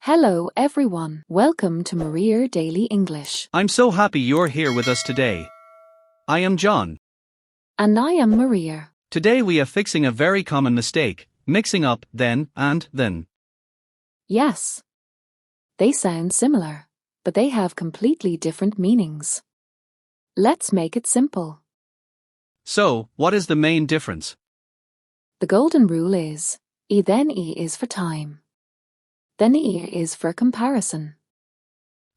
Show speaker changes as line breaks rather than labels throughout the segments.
Hello everyone, welcome to Maria Daily English.
I'm so happy you're here with us today. I am John.
And I am Maria.
Today we are fixing a very common mistake, mixing up then and then.
Yes. They sound similar, but they have completely different meanings. Let's make it simple.
So, what is the main difference?
The golden rule is, E then E is for time. Then E is for comparison.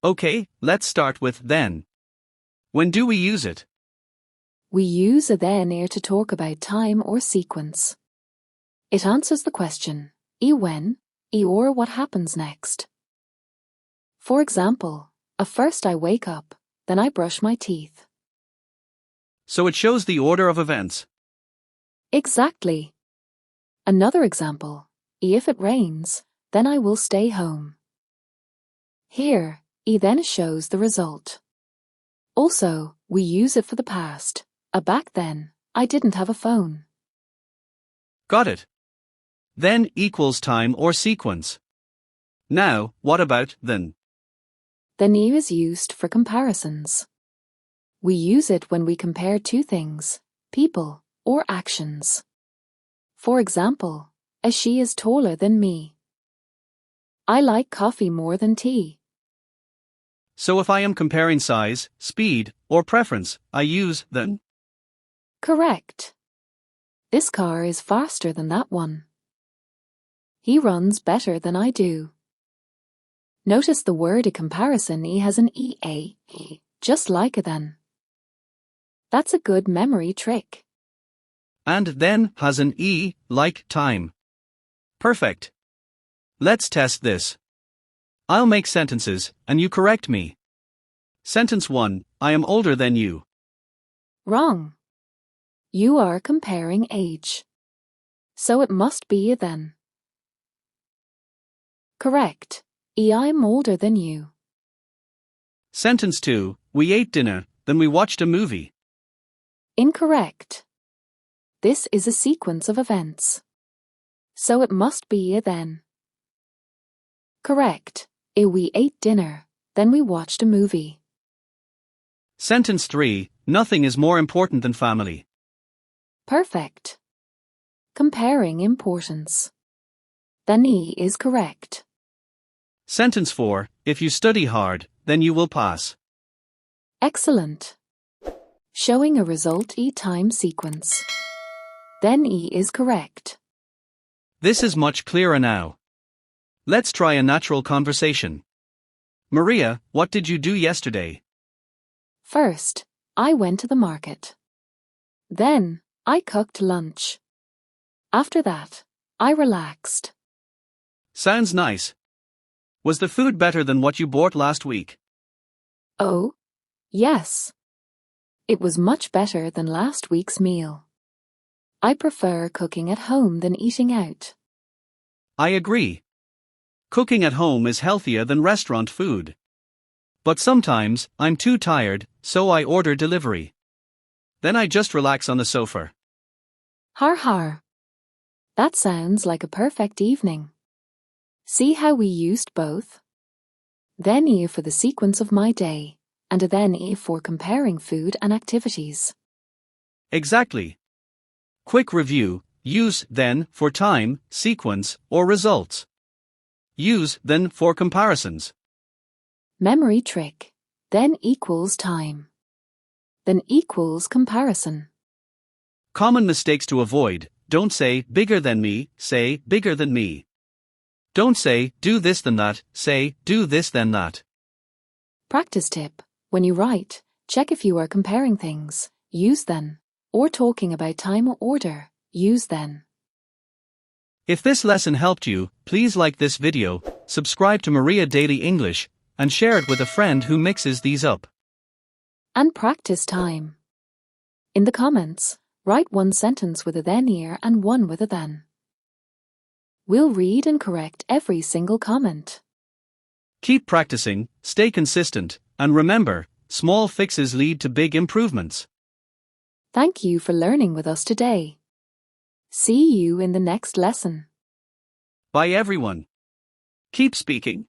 Okay, let's start with then. When do we use it?
We use a then here to talk about time or sequence. It answers the question, E when, E or what happens next. For example, first I wake up, then I brush my teeth.
So it shows the order of events.
Exactly. Another example, if it rains, then I will stay home. Here, E then shows the result. Also, we use it for the past. Back then, I didn't have a phone.
Got it. Then equals time or sequence. Now, what about then?
Then E is used for comparisons. We use it when we compare two things, people, or actions. For example, she is taller than me. I like coffee more than tea.
So if I am comparing size, speed, or preference, I use then.
Correct. This car is faster than that one. He runs better than I do. Notice the word a comparison E has an EA, just like a then. That's a good memory trick.
And then has an E, like time. Perfect. Let's test this. I'll make sentences, and you correct me. Sentence 1, I am older than you.
Wrong. You are comparing age. So it must be a then. Correct. I'm older than you.
Sentence 2, we ate dinner, then we watched a movie.
Incorrect. This is a sequence of events. So it must be a then. Correct. We ate dinner, then we watched a movie.
Sentence 3, nothing is more important than family.
Perfect. Comparing importance. Then E is correct.
Sentence 4, if you study hard, then you will pass.
Excellent. Showing a result E time sequence. Then E is correct.
This is much clearer now. Let's try a natural conversation. Maria, what did you do yesterday?
First, I went to the market. Then, I cooked lunch. After that, I relaxed.
Sounds nice. Was the food better than what you bought last week?
Oh, yes. It was much better than last week's meal. I prefer cooking at home than eating out.
I agree. Cooking at home is healthier than restaurant food. But sometimes, I'm too tired, so I order delivery. Then I just relax on the sofa.
Har har. That sounds like a perfect evening. See how we used both? Then E for the sequence of my day, and a then E for comparing food and activities.
Exactly. Quick review, use then for time, sequence, or results. Use then for comparisons.
Memory trick. Then equals time. Then equals comparison.
Common mistakes to avoid, don't say bigger than me, say bigger than me. Don't say do this then that, say do this then that.
Practice tip. When you write, check if you are comparing things, use then, or talking about time or order, use then.
If this lesson helped you, please like this video, subscribe to Maria Daily English, and share it with a friend who mixes these up.
And practice time. In the comments, write one sentence with a then here and one with a then. We'll read and correct every single comment.
Keep practicing, stay consistent, and remember, small fixes lead to big improvements.
Thank you for learning with us today. See you in the next lesson.
Bye everyone. Keep speaking.